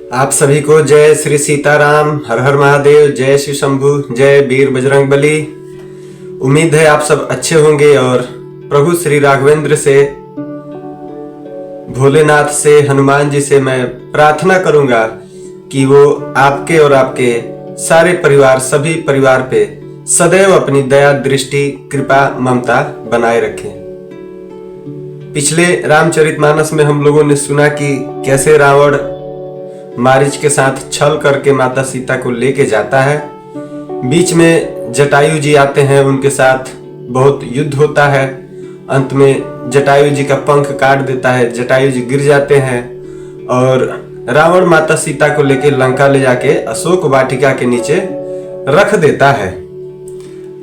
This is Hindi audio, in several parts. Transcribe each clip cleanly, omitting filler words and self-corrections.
आप सभी को जय श्री सीताराम, हर हर महादेव, जय श्री शंभु, जय वीर बजरंग बली। उम्मीद है आप सब अच्छे होंगे और प्रभु श्री राघवेंद्र से, भोलेनाथ से, हनुमान जी से मैं प्रार्थना करूंगा कि वो आपके और आपके सारे परिवार, सभी परिवार पे सदैव अपनी दया, दृष्टि, कृपा, ममता बनाए रखें। पिछले रामचरितमानस में हम लोगों ने सुना कि कैसे रावण मारीच के साथ छल करके माता सीता को लेके जाता है। बीच में जटायु जी आते हैं, उनके साथ बहुत युद्ध होता है। अंत में जटायु जी का पंख काट देता है, जटायु जी गिर जाते हैं और रावण माता सीता को लेके लंका ले जाके अशोक वाटिका के नीचे रख देता है।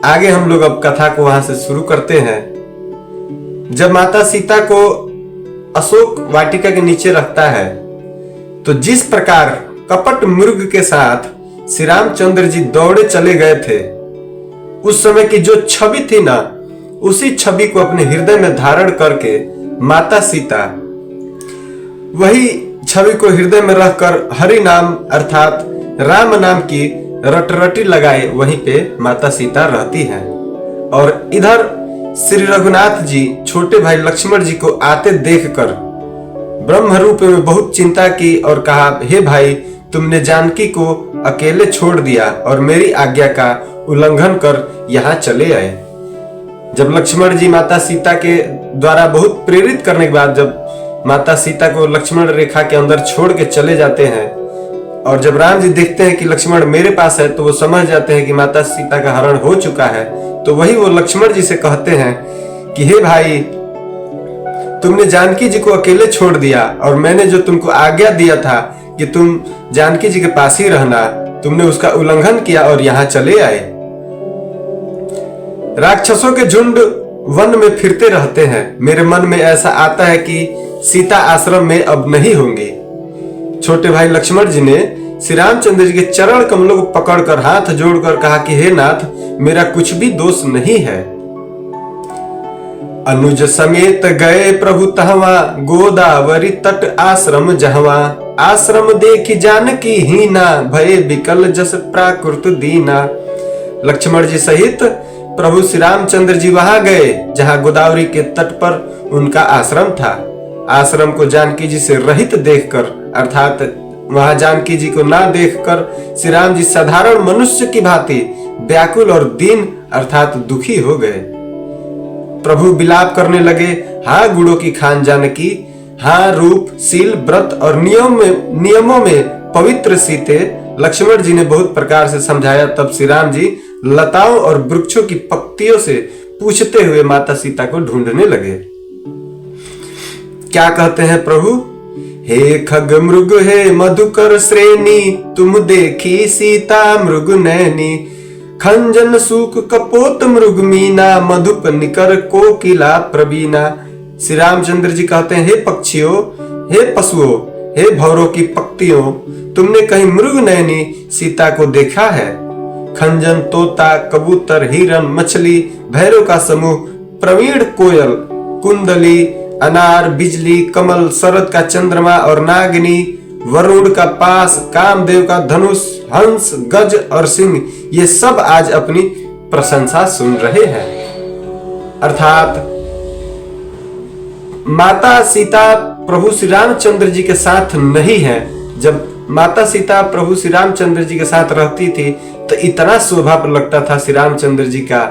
आगे हम लोग अब कथा को वहां से शुरू करते हैं। जब माता सीता को अशोक वाटिका के नीचे रखता है तो जिस प्रकार कपट मृग के साथ श्री रामचंद्र जी दौड़े चले गए थे, उस समय की जो छवि थी ना, उसी छवि को अपने हृदय में धारण करके माता सीता वही छवि को हृदय में रखकर हरि नाम अर्थात राम नाम की रटरटी लगाए वहीं पे माता सीता रहती हैं। और इधर श्री रघुनाथ जी छोटे भाई लक्ष्मण जी को आते देखकर ब्रह्म रूप में बहुत चिंता की और कहा, हे भाई, तुमने जानकी को अकेले छोड़ दिया और मेरी आज्ञा का उल्लंघन कर यहाँ चले आए। जब लक्ष्मण जी माता सीता के द्वारा बहुत प्रेरित करने के बाद जब माता सीता को लक्ष्मण रेखा के अंदर छोड़ के चले जाते हैं और जब राम जी देखते हैं कि लक्ष्मण मेरे पास है तो वो समझ जाते हैं कि माता सीता का हरण हो चुका है। तो वही वो लक्ष्मण जी से कहते हैं कि हे भाई, तुमने जानकी जी को अकेले छोड़ दिया और मैंने जो तुमको आज्ञा दिया था कि तुम जानकी जी के पास ही रहना, तुमने उसका उल्लंघन किया और यहाँ चले आए। राक्षसों के झुंड वन में फिरते रहते हैं। मेरे मन में ऐसा आता है कि सीता आश्रम में अब नहीं होंगी। छोटे भाई लक्ष्मण जी ने श्री रामचंद्र जी के चरण कमलों को पकड़कर हाथ जोड़कर कहा कि हे नाथ, मेरा कुछ भी दोष नहीं है। अनुज समेत गए प्रभु तहवा, गोदावरी तट आश्रम जहवा। आश्रम देखी जानकी हीना, भय विकल जस प्राकृत दीना। लक्ष्मण जी सहित प्रभु श्री रामचंद्र जी वहां गए जहां गोदावरी के तट पर उनका आश्रम था। आश्रम को जानकी जी से रहित देखकर अर्थात वहां जानकी जी को ना देखकर श्री राम जी साधारण मनुष्य की भांति व्याकुल और दीन अर्थात दुखी हो गए। प्रभु विलाप करने लगे, हाँ गुणों की खान जानकी, हाँ रूप, शील, व्रत और नियमों में पवित्र सीते। लक्ष्मण जी ने बहुत प्रकार से समझाया। तब श्री राम जी लताओं और वृक्षों की पत्तियों से पूछते हुए माता सीता को ढूंढने लगे। क्या कहते हैं प्रभु? हे खग मृग हे मधुकर श्रेणी, तुम देखी सीता मृग नैनी। खंजन सूक कपोत मृग मीना, मधुप निकर कोकिला प्रवीणा। श्री रामचंद्र जी कहते हैं, हे पक्षियों, हे पशुओं, हे भौरों की पक्तियों, तुमने कहीं मृग नयनी सीता को देखा है? खंजन, तोता, कबूतर, हिरन, मछली, भैरव का समूह, प्रवीण कोयल, कुंडली, अनार, बिजली, कमल, शरद का चंद्रमा और नागिनी, वरुण का पास, कामदेव का धनुष, हंस, गज और सिंह, ये सब आज अपनी प्रशंसा सुन रहे हैं। अर्थात माता सीता प्रभु श्री रामचंद्र जी के साथ नहीं है। जब माता सीता प्रभु श्री रामचंद्र जी के साथ रहती थी तो इतना शोभा लगता था श्री रामचंद्र जी का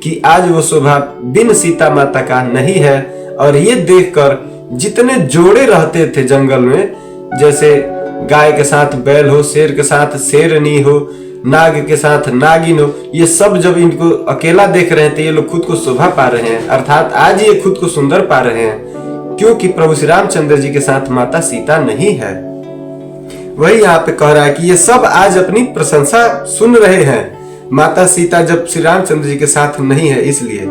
कि आज वो शोभा बिन सीता माता का नहीं है। और ये देखकर जितने जोड़े रहते थे जंगल में, जैसे गाय के साथ बैल हो, शेर के साथ शेरनी हो, नाग के साथ नागिन हो, ये सब जब इनको अकेला देख रहे थे, ये लोग खुद को शोभा पा रहे हैं। अर्थात आज ये खुद को सुंदर पा रहे हैं क्योंकि प्रभु श्री रामचंद्र जी के साथ माता सीता नहीं है। वही यहाँ पे कह रहा है कि ये सब आज अपनी प्रशंसा सुन रहे हैं। माता सीता जब श्री रामचंद्र जी के साथ नहीं है, इसलिए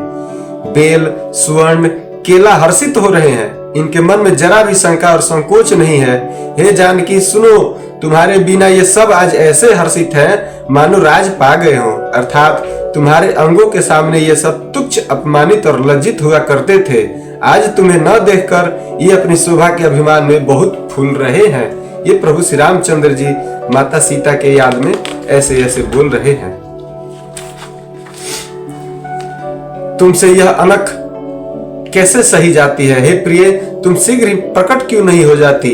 बेल, स्वर्ण, केला हर्षित हो रहे हैं। इनके मन में जरा भी शंका और संकोच नहीं है। हे जानकी सुनो, तुम्हारे बिना ये सब आज ऐसे हर्षित हैं मानो राज पा गए हो। अर्थात तुम्हारे अंगों के सामने ये सब तुच्छ, अपमानित और लज्जित हुआ करते थे। आज तुम्हें न देखकर ये अपनी शोभा के अभिमान में बहुत फूल रहे हैं। ये प्रभु श्री रामचंद्र जी माता सीता के याद में ऐसे ऐसे बोल रहे हैं। तुमसे यह अनख कैसे सही जाती है, हे प्रिय, तुम शीघ्र ही प्रकट क्यों नहीं हो जाती।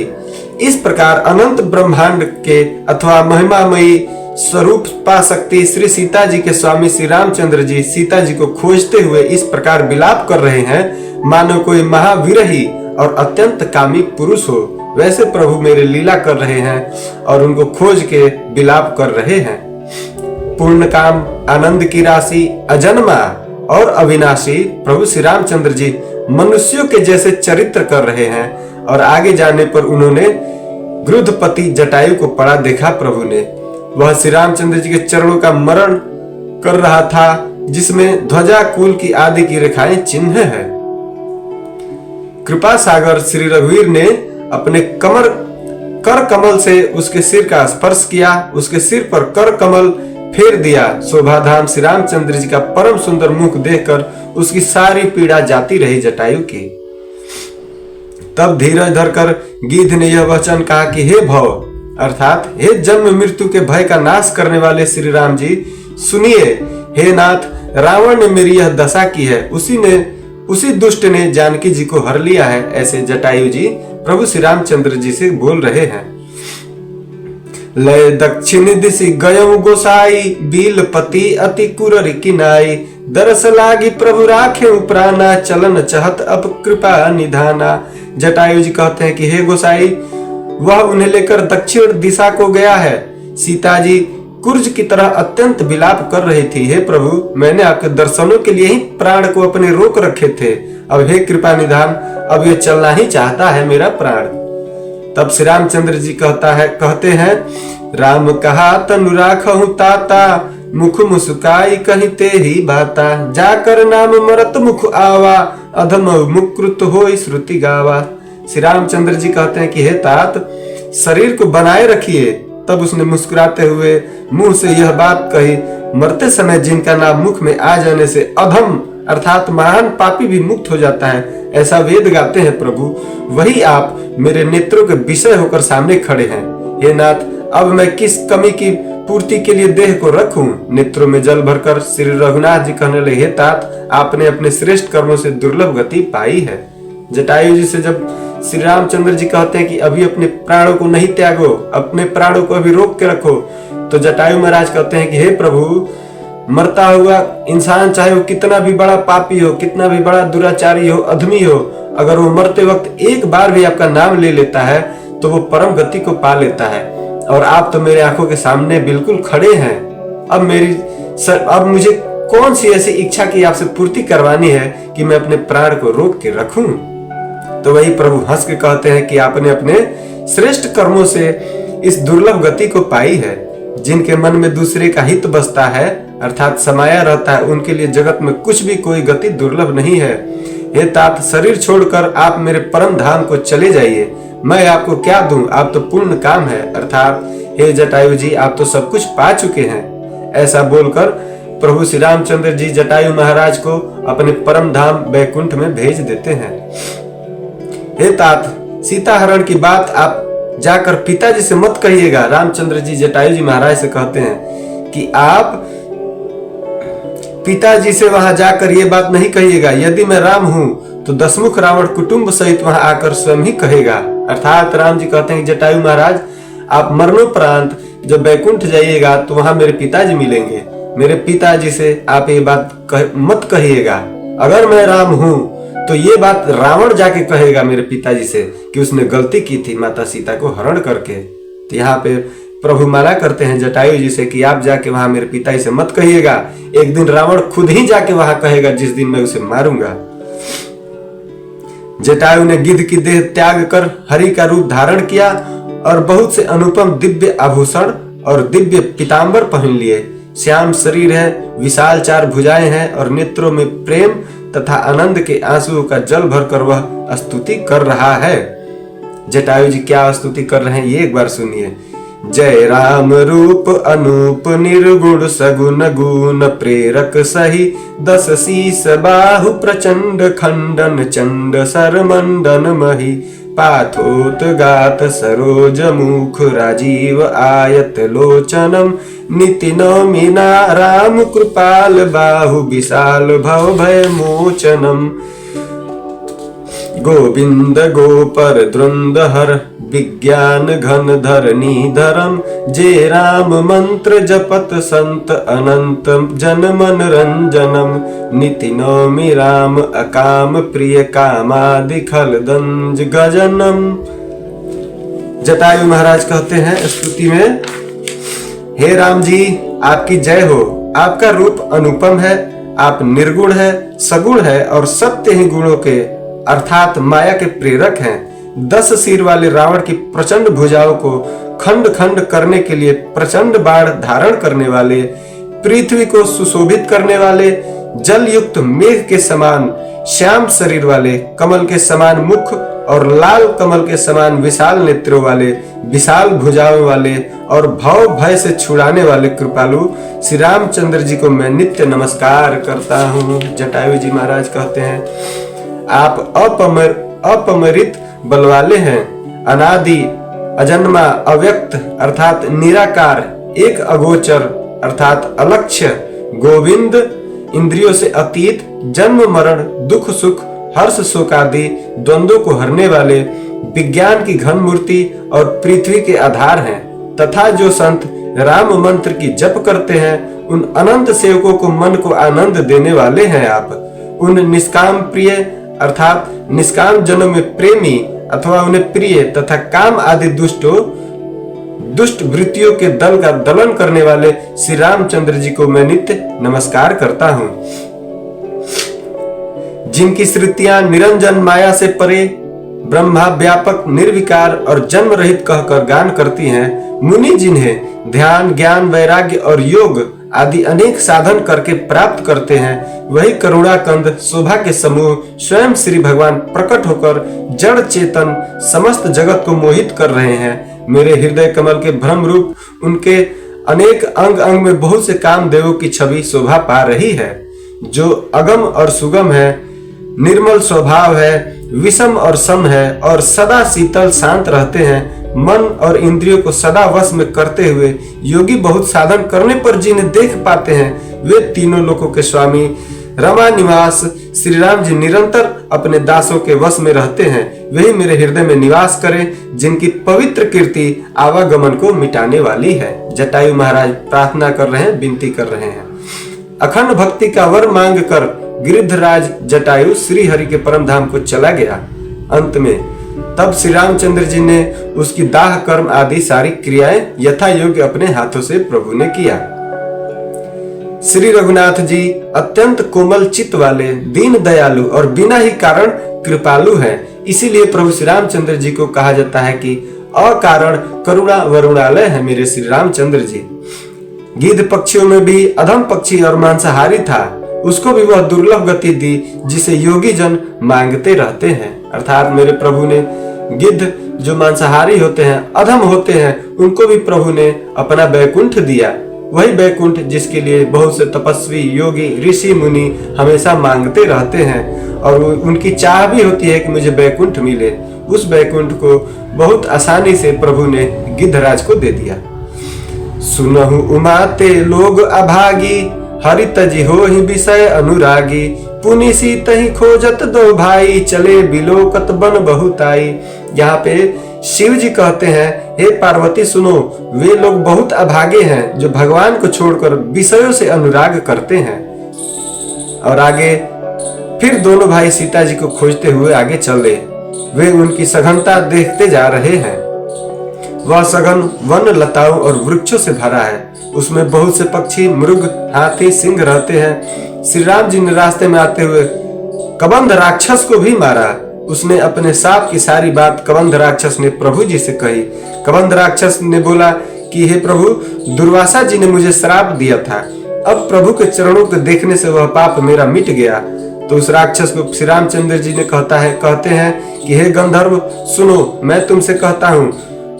इस प्रकार अनंत ब्रह्मांड के अथवा महिमामयी स्वरूप पा सकती श्री सीता जी के स्वामी श्री रामचंद्र जी सीता जी को खोजते हुए इस प्रकार विलाप कर रहे हैं मानो कोई महावीरही और अत्यंत कामी पुरुष हो। वैसे प्रभु मेरे लीला कर रहे हैं और उनको खोज के विलाप कर रहे हैं। पूर्ण काम आनंद की राशि अजन्मा और अविनाशी प्रभु श्री रामचंद्र जी मनुष्यों के जैसे चरित्र कर रहे हैं और आगे जाने पर उन्होंने गृद्धपति जटायु को पड़ा देखा। प्रभु ने वह श्री रामचंद्र जी के चरणों का मरण कर रहा था जिसमें ध्वजा कुल की आदि की रेखाएं चिन्ह है। कृपा सागर श्री रघुवीर ने अपने कर कमल से उसके सिर का स्पर्श किया, उसके सिर पर कर कमल फेर दिया। शोभाधाम श्री रामचंद्र जी का परम सुंदर मुख देखकर उसकी सारी पीड़ा जाती रही जटायु की। तब धीरज धरकर गिद्ध ने यह वचन कहा कि हे भव अर्थात हे जन्म मृत्यु के भय का नाश करने वाले श्री राम जी सुनिए। हे नाथ, रावण ने मेरी यह दशा की है, उसी दुष्ट ने जानकी जी को हर लिया है। ऐसे जटायु जी प्रभु श्री रामचंद्र जी से बोल रहे हैं। लय दक्षिण दिशि गयऊ गोसाई, बीलपति अति कुरर किनाई। दरस लागी प्रभु राखे प्राणा, चलन चहत अब कृपा निधाना। जटायु जी कहते हैं कि हे गोसाई, वह उन्हें लेकर दक्षिण दिशा को गया है। सीता जी कुर्ज की तरह अत्यंत विलाप कर रही थी। हे प्रभु, मैंने आपके दर्शनों के लिए ही प्राण को अपने रोक रखे थे। अब हे कृपा निधान, अब ये चलना ही चाहता है मेरा प्राण। तब श्री रामचंद्र जी कहते हैं राम कहा तनु राखहु ताता, मुख मुस्काई कहीं ते ही बाता। जाकर नाम मरत मुख आवा, अधम मुकृत होई श्रुति गावा। श्री रामचंद्र जी कहते हैं कि हे तात, शरीर को बनाए रखिए। तब उसने मुस्कुराते हुए मुंह से यह बात कही, मरते समय जिनका नाम मुख में आ जाने से अधम अर्थात महान पापी भी मुक्त हो जाता है, ऐसा वेद गाते हैं प्रभु। वही आप मेरे नेत्रों के विषय होकर सामने खड़े हैं। हे नाथ, अब मैं किस कमी की पूर्ति के लिए देह को रखूं। नेत्रों में जल भरकर श्री रघुनाथ जी कहने लगे, हे तात, आपने अपने श्रेष्ठ कर्मों से दुर्लभ गति पाई है। जटायु जी से जब श्री रामचंद्र जी कहते हैं कि अभी अपने प्राणों को नहीं त्यागो, अपने प्राणों को अभी रोक के रखो, तो जटायु महाराज कहते हैं कि हे प्रभु, मरता हुआ इंसान चाहे वो कितना भी बड़ा पापी हो, कितना भी बड़ा दुराचारी हो, अधमी हो, अगर वो मरते वक्त एक बार भी आपका नाम ले लेता है तो वो परम गति को पा लेता है। और आप तो मेरे आंखों के सामने बिल्कुल खड़े हैं। अब मुझे कौन सी ऐसी इच्छा की आपसे पूर्ति करवानी है कि मैं अपने प्राण को रोक के रखूं। तो वही प्रभु हंस के कहते हैं कि आपने अपने श्रेष्ठ कर्मों से इस दुर्लभ गति को पाई है। जिनके मन में दूसरे का हित बसता है अर्थात समाया रहता है, उनके लिए जगत में कुछ भी कोई गति दुर्लभ नहीं है। हे तात, शरीर छोड़कर आप मेरे परम धाम को चले जाइए। मैं आपको क्या दूं, आप तो पूर्ण काम है। अर्थात हे जटायु जी, आप तो सब कुछ पा चुके हैं। ऐसा बोलकर प्रभु श्री रामचंद्र जी जटायु महाराज को अपने परम धाम वैकुंठ में भेज देते हैं। हे तात, सीता हरण की बात आप जाकर पिताजी से मत कहिएगा। रामचंद्र जी जटायु जी महाराज से कहते हैं कि आप पिताजी से वहां जाकर ये बात नहीं कहिएगा। यदि मैं राम हूं तो दशमुख रावण कुटुंब सहित वहां आकर स्वयं ही कहेगा। अर्थात राम जी कहते हैं कि जटायु महाराज, आप मरणोपरांत जब वैकुंठ जाइएगा तो वहां मेरे पिताजी मिलेंगे। मेरे पिताजी से आप ये बात मत कहिएगा। अगर मैं राम हूं तो ये बात रावण जाके कहेगा मेरे पिताजी से कि उसने गलती की थी माता सीता को हरण करके। तो यहाँ पे प्रभु मना करते हैं जटायु जी से कि आप जाके वहां मेरे पिताजी से मत कहिएगा। एक दिन रावण खुद ही जाके वहां कहेगा जिस दिन मैं उसे मारूंगा। जटायु ने गिद्ध की देह त्याग कर हरि का रूप धारण किया और बहुत से अनुपम दिव्य आभूषण और दिव्य पीताम्बर पहन लिए। श्याम शरीर है, विशाल चार भुजाएं हैं और नेत्रों में प्रेम तथा आनंद के आंसुओं का जल भरकर वह स्तुति कर रहा है। जटायु जी क्या स्तुति कर रहे हैं ये एक बार सुनिए। जय राम रूप अनूप निर्गुण सगुण गुण प्रेरक सही, दस शीस बाहु प्रचंड खंडन चंड सर मंडन मही। पाथोत्गात सरोज मुख राजीव आयत लोचनम निति नौमि राम कृपाल बाहु विशाल भव भय मोचनम। गोविंद गोपर द्वंद्वहर विज्ञान घन धरणीधरम जे राम मंत्र जपत संत अनंत जन मनरंजनम निति नौमि राम अकाम प्रिय कामादि खल दंज गजनम। जटायु महाराज कहते हैं स्तुति में, हे राम जी आपकी जय हो। आपका रूप अनुपम है, आप निर्गुण है, सगुण है और सत्य ही गुणों के अर्थात माया के प्रेरक हैं। 10 सिर वाले रावण की प्रचंड भुजाओं को खंड खंड करने के लिए प्रचंड बाण धारण करने वाले, पृथ्वी को सुशोभित करने वाले, जल युक्त मेघ के समान श्याम शरीर वाले, कमल के समान मुख और लाल कमल के समान विशाल नेत्रों वाले, विशाल भुजाओं वाले और भव भय से छुड़ाने वाले कृपालु श्री रामचंद्र जी को मैं नित्य नमस्कार करता हूँ। जटायु जी महाराज कहते हैं, आप अपमरित बलवाले हैं, अनादि अजन्मा अव्यक्त अर्थात निराकार, एक अगोचर अर्थात अलक्ष्य, गोविंद इंद्रियों से अतीत, जन्म मरण दुख सुख हर्ष शोक आदि द्वंद्वों को हरने वाले, विज्ञान की घन मूर्ति और पृथ्वी के आधार हैं तथा जो संत राम मंत्र की जप करते हैं उन अनंत सेवकों को मन को आनंद देने वाले हैं। आप उन निष्काम प्रिय अर्थात निष्काम जनों में प्रेमी अथवा उन्हें प्रिय तथा काम आदि दुष्ट वृत्तियों के दल का दलन करने वाले श्री रामचंद्र जी को मैं नित्य नमस्कार करता हूँ। जिनकी श्रुतियां निरंजन माया से परे, ब्रह्मा व्यापक निर्विकार और जन्म रहित कहकर गान करती हैं, मुनि जिन्हें ध्यान ज्ञान वैराग्य और योग आदि अनेक साधन करके प्राप्त करते हैं, वही करुणाकंद शोभा के समूह स्वयं श्री भगवान प्रकट होकर जड़ चेतन समस्त जगत को मोहित कर रहे हैं। मेरे हृदय कमल के भ्रम रूप उनके अनेक अंग अंग में बहुत से कामदेवों की छवि शोभा पा रही है, जो अगम और सुगम है, निर्मल स्वभाव है, विषम और सम है और सदा शीतल शांत रहते हैं। मन और इंद्रियों को सदा वश में करते हुए योगी बहुत साधन करने पर जिन्हें देख पाते हैं, वे तीनों लोकों के स्वामी रमा निवास श्री राम जी निरंतर अपने दासों के वश में रहते हैं। वही मेरे हृदय में निवास करें, जिनकी पवित्र कीर्ति आवागमन को मिटाने वाली है। जटायु महाराज प्रार्थना कर रहे हैं, विनती कर रहे हैं। अखंड भक्ति का वर मांग कर गिरिधराज जटायु श्री हरि के परम धाम को चला गया। अंत में तब श्री रामचंद्र जी ने उसकी दाह कर्म आदि सारी क्रियाएं यथा योग्य अपने हाथों से प्रभु ने किया। श्री रघुनाथ जी अत्यंत कोमल चित्त वाले, दीन दयालु और बिना ही कारण कृपालु हैं। इसीलिए प्रभु श्री रामचंद्र जी को कहा जाता है कि अकारण करुणा वरुणालय है मेरे श्री रामचंद्र जी। गिद्ध पक्षियों में भी अधम पक्षी और मांसाहारी था, उसको भी वह दुर्लभ गति दी जिसे योगी जन मांगते रहते हैं। अर्थात मेरे प्रभु ने गिद्ध जो मांसाहारी होते हैं, अधम होते हैं, उनको भी प्रभु ने अपना बैकुंठ दिया। वही बैकुंठ जिसके लिए बहुत से तपस्वी योगी ऋषि मुनि हमेशा मांगते रहते हैं और उनकी चाह भी होती है कि मुझे बैकुंठ मिले। उस बैकुंठ को बहुत आसानी से प्रभु ने गिद्धराज को दे दिया। सुनहु उमाते लोग अभागी, हरि तजी हो ही विषय अनुरागी, पुनि सीत ही खोजत दो भाई, चले बिलोकत बन बहुताई। यहाँ पे शिव जी कहते हैं, हे पार्वती सुनो, वे लोग बहुत अभागे हैं जो भगवान को छोड़कर विषयों से अनुराग करते हैं। और आगे फिर दोनों भाई सीता जी को खोजते हुए आगे चले। वे उनकी सघनता देखते जा रहे हैं। वह सघन वन लताओं और वृक्षों से भरा है, उसमें बहुत से पक्षी मृग हाथी सिंह रहते हैं। श्री राम जी ने रास्ते में आते हुए कबंध राक्षस को भी मारा। उसने अपने साप की सारी बात कबंध राक्षस ने प्रभु जी से कही। कबंध राक्षस ने बोला कि हे प्रभु, दुर्वासा जी ने मुझे श्राप दिया था, अब प्रभु के चरणों को देखने से वह पाप मेरा मिट गया। तो उस राक्षस को श्री रामचंद्र जी ने कहते हैं कि हे गंधर्व सुनो, मैं तुमसे कहता हूँ,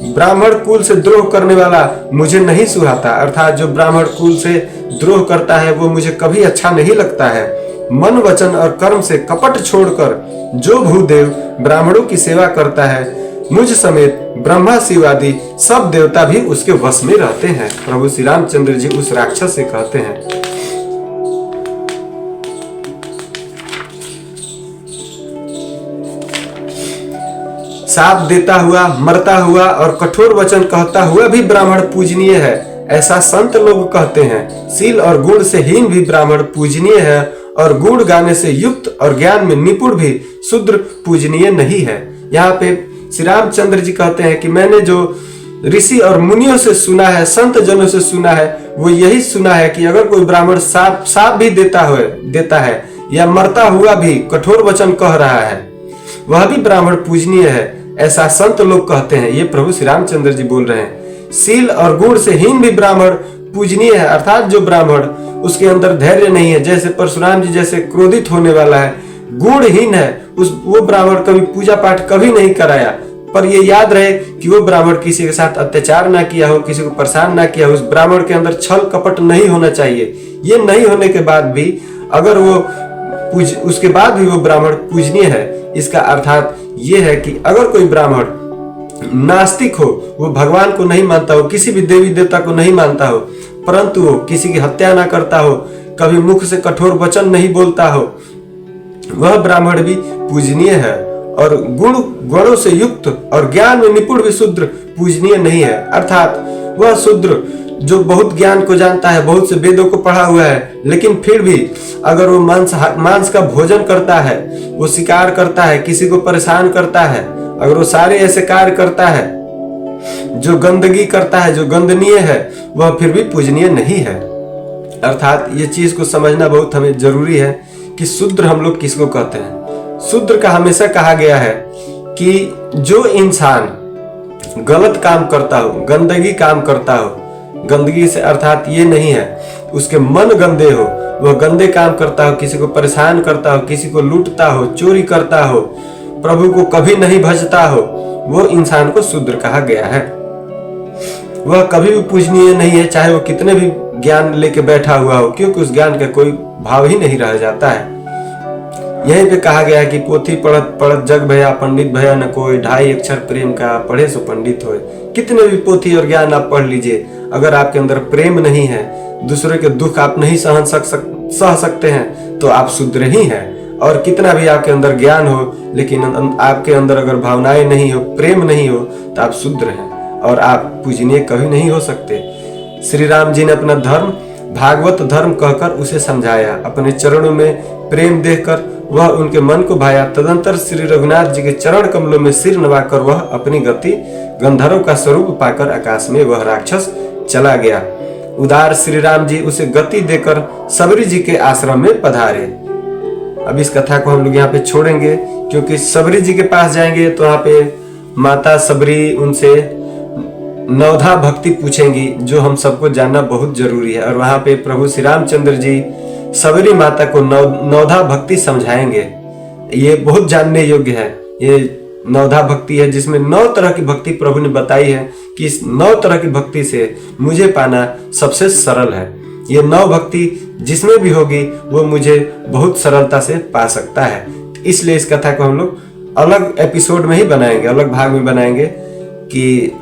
ब्राह्मण कुल से द्रोह करने वाला मुझे नहीं सुहाता। अर्थात जो ब्राह्मण कुल से द्रोह करता है वो मुझे कभी अच्छा नहीं लगता है। मन वचन और कर्म से कपट छोड़कर जो भूदेव ब्राह्मणों की सेवा करता है, मुझ समेत ब्रह्मा शिव आदि सब देवता भी उसके वश में रहते हैं। प्रभु श्री रामचंद्र जी उस राक्षस से कहते हैं, साप देता हुआ, मरता हुआ और कठोर वचन कहता हुआ भी ब्राह्मण पूजनीय है, ऐसा संत लोग कहते हैं। शील और गुण से हीन भी ब्राह्मण पूजनीय है और गुण गाने से युक्त और ज्ञान में निपुण भी शूद्र पूजनीय नहीं है। यहाँ पे श्री रामचंद्र जी कहते हैं कि मैंने जो ऋषि और मुनियों से सुना है, संत जनों से सुना है, वो यही सुना है कि अगर कोई ब्राह्मण साप भी देता है या मरता हुआ भी कठोर वचन कह रहा है, वह भी ब्राह्मण पूजनीय है, ऐसा संत लोग कहते हैं। ये प्रभु श्री रामचंद्र जी बोल रहे हैं। शील और गुण से हीन भी ब्राह्मण पूजनीय है, अर्थात जो ब्राह्मण उसके अंदर धैर्य नहीं है, जैसे परशुराम जी जैसे क्रोधित होने वाला है, गुणहीन है, वो ब्राह्मण कभी पूजा पाठ कभी नहीं कराया, पर ये याद रहे कि वो ब्राह्मण किसी के साथ अत्याचार ना किया हो, किसी को परेशान ना किया हो, उस ब्राह्मण के अंदर छल कपट नहीं होना चाहिए। ये नहीं होने के बाद भी अगर उसके बाद भी वो ब्राह्मण पूजनीय है, इसका अर्थात ये है कि अगर कोई ब्राह्मण नास्तिक हो, वो भगवान को नहीं मानता हो, किसी भी देवी देवता को नहीं मानता हो, परंतु वो किसी की हत्या ना करता हो, कभी मुख से कठोर वचन नहीं बोलता हो, वह ब्राह्मण भी पूजनीय है। और गुणों से युक्त और ज्ञान में निपुण भी शूद्र पूजनीय नहीं है, अर्थात वह शूद्र जो बहुत ज्ञान को जानता है, बहुत से वेदों को पढ़ा हुआ है, लेकिन फिर भी अगर वो मांस का भोजन करता है, वो शिकार करता है, किसी को परेशान करता है, अगर वो सारे ऐसे कार्य करता है, जो गंदगी करता है, जो गंदनीय है, वह फिर भी पूजनीय नहीं है। अर्थात ये चीज को समझना बहुत हमें जरूरी है कि शूद्र हम लोग किसको कहते हैं। शूद्र का हमेशा कहा गया है कि जो इंसान गलत काम करता हो, गंदगी काम करता हो, गंदगी से अर्थात ये नहीं है उसके मन गंदे हो, वह गंदे काम करता हो, किसी को परेशान करता हो, किसी को लूटता हो, चोरी करता हो, प्रभु को कभी नहीं भजता हो, वो इंसान को शूद्र कहा गया है। वह कभी भी पूजनीय नहीं है, चाहे वो कितने भी ज्ञान लेके बैठा हुआ हो, क्योंकि उस ज्ञान का कोई भाव ही नहीं रह जाता है। यहीं पे कहा गया है कि पोथी पढ़त पढ़त जग भया, पंडित भया न कोई, 2.5 अक्षर प्रेम का पढ़े सो पंडित होए। कितने भी पोथी और ज्ञान आप पढ़ लीजिए, अगर आपके अंदर प्रेम नहीं है, दूसरे के दुख आप नहीं सह सकते हैं, तो आप शूद्र ही हैं। और कितना भी आपके अंदर ज्ञान हो, लेकिन आपके अंदर अगर भावनाएं नहीं हो, प्रेम नहीं हो, तो आप शूद्र हैं और आप पूजनीय कभी नहीं हो सकते। श्री राम जी ने अपना धर्म भागवत धर्म कहकर उसे समझाया, अपने चरणों में प्रेम देखकर वह उनके मन को भाया। तदंतर श्री रघुनाथ जी के चरण कमलों में सिर नवाकर वह अपनी गति गंधर्व का स्वरूप पाकर आकाश में वह राक्षस चला गया। उदार श्री राम जी उसे गति देकर सबरी जी के आश्रम में पधारे। अब इस कथा को हम लोग यहाँ पे छोड़ेंगे, क्योंकि सबरी जी के पास जाएंगे तो यहाँ पे माता सबरी उनसे नवधा भक्ति पूछेंगी, जो हम सबको जानना बहुत जरूरी है। और वहां पे प्रभु श्री रामचंद्र जी सबरी माता को नवधा भक्ति समझाएंगे। ये बहुत जानने योग्य है। ये नवधा भक्ति है जिसमें 9 तरह की भक्ति प्रभु ने बताई है कि इस 9 तरह की भक्ति से मुझे पाना सबसे सरल है। ये 9 भक्ति जिसमें भी होगी वो मुझे बहुत सरलता से पा सकता है। इसलिए इस कथा को हम लोग अलग एपिसोड में ही बनाएंगे, अलग भाग में बनाएंगे कि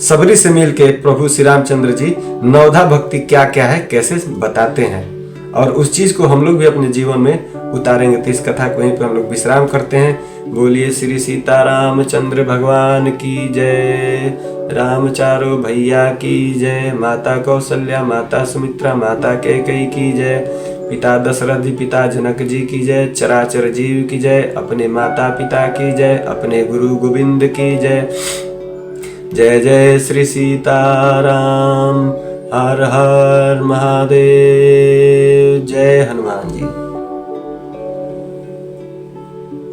सबरी से मिलके प्रभु श्री रामचंद्र जी नवधा भक्ति क्या क्या है, कैसे बताते हैं, और उस चीज को हम लोग भी अपने जीवन में उतारेंगे। तो इस कथा को यहीं पे हम लोग विश्राम करते हैं। बोलिए श्री सीतारामचंद्र भगवान की जय, रामचारो भैया की जय, माता कौशल्या, माता सुमित्रा, माता कैकेयी की जय, पिता दशरथ जी, पिता जनक जी की जय, चराचर जीव की जय, अपने माता पिता की जय, अपने गुरु गोविंद की जय। जय जय श्री सीताराम, हर हर महादेव, जय हनुमान।